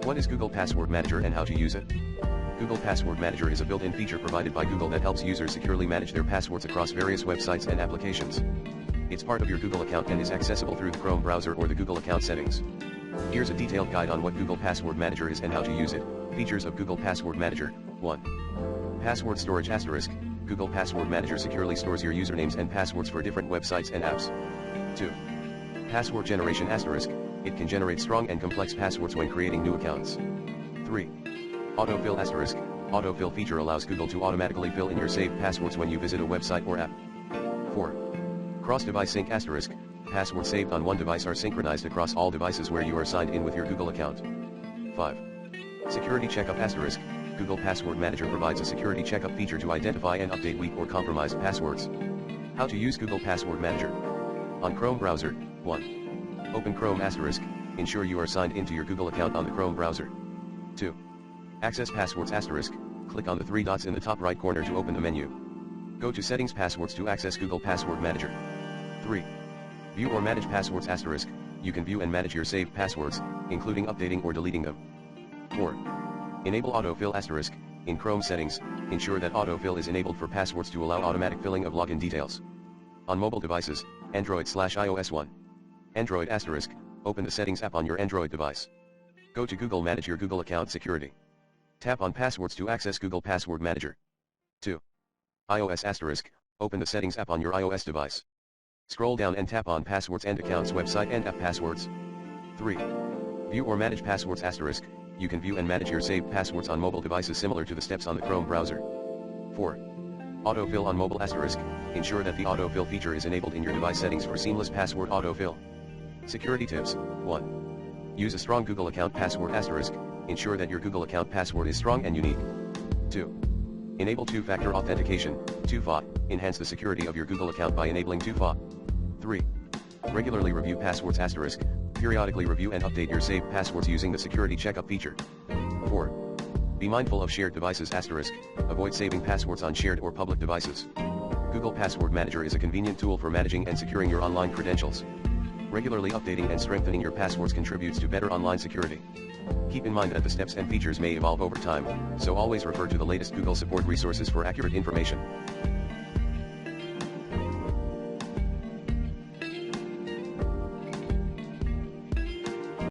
What is Google Password Manager and how to use it? Google Password Manager is a built-in feature provided by Google that helps users securely manage their passwords across various websites and applications. It's part of your Google account and is accessible through the Chrome browser or the Google account settings. Here's a detailed guide on what Google Password Manager is and how to use it. Features of Google Password Manager. 1. Password storage asterisk. Google Password Manager securely stores your usernames and passwords for different websites and apps. 2. Password generation asterisk. It can generate strong and complex passwords when creating new accounts. 3. Autofill asterisk. Autofill feature allows Google to automatically fill in your saved passwords when you visit a website or app. 4. Cross-device sync asterisk. Passwords saved on one device are synchronized across all devices where you are signed in with your Google account. 5. Security checkup asterisk. Google Password Manager provides a security checkup feature to identify and update weak or compromised passwords. How to use Google Password Manager. On Chrome browser. 1. Open Chrome asterisk. Ensure you are signed into your Google account on the Chrome browser. 2. Access passwords asterisk. Click on the three dots in the top right corner to open the menu. Go to Settings Passwords to access Google Password Manager. 3. View or manage passwords asterisk. You can view and manage your saved passwords, including updating or deleting them. 4. Enable autofill asterisk. In Chrome settings, ensure that autofill is enabled for passwords to allow automatic filling of login details. On mobile devices, Android/iOS 1. Android asterisk. Open the Settings app on your Android device. Go to Google Manage your Google account security. Tap on Passwords to access Google Password Manager. 2. iOS asterisk. Open the Settings app on your iOS device. Scroll down and tap on Passwords and Accounts website and app passwords. 3. View or manage passwords asterisk. You can view and manage your saved passwords on mobile devices similar to the steps on the Chrome browser. 4. Autofill on mobile asterisk. Ensure that the autofill feature is enabled in your device settings for seamless password autofill. Security tips. 1. Use a strong Google account password asterisk. Ensure that your Google account password is strong and unique. 2. Enable two-factor authentication, 2FA. Enhance the security of your Google account by enabling 2FA. 3. Regularly review passwords asterisk. Periodically review and update your saved passwords using the security checkup feature. 4. Be mindful of shared devices asterisk. Avoid saving passwords on shared or public devices. Google Password Manager is a convenient tool for managing and securing your online credentials. Regularly updating and strengthening your passwords contributes to better online security. Keep in mind that the steps and features may evolve over time, so always refer to the latest Google support resources for accurate information.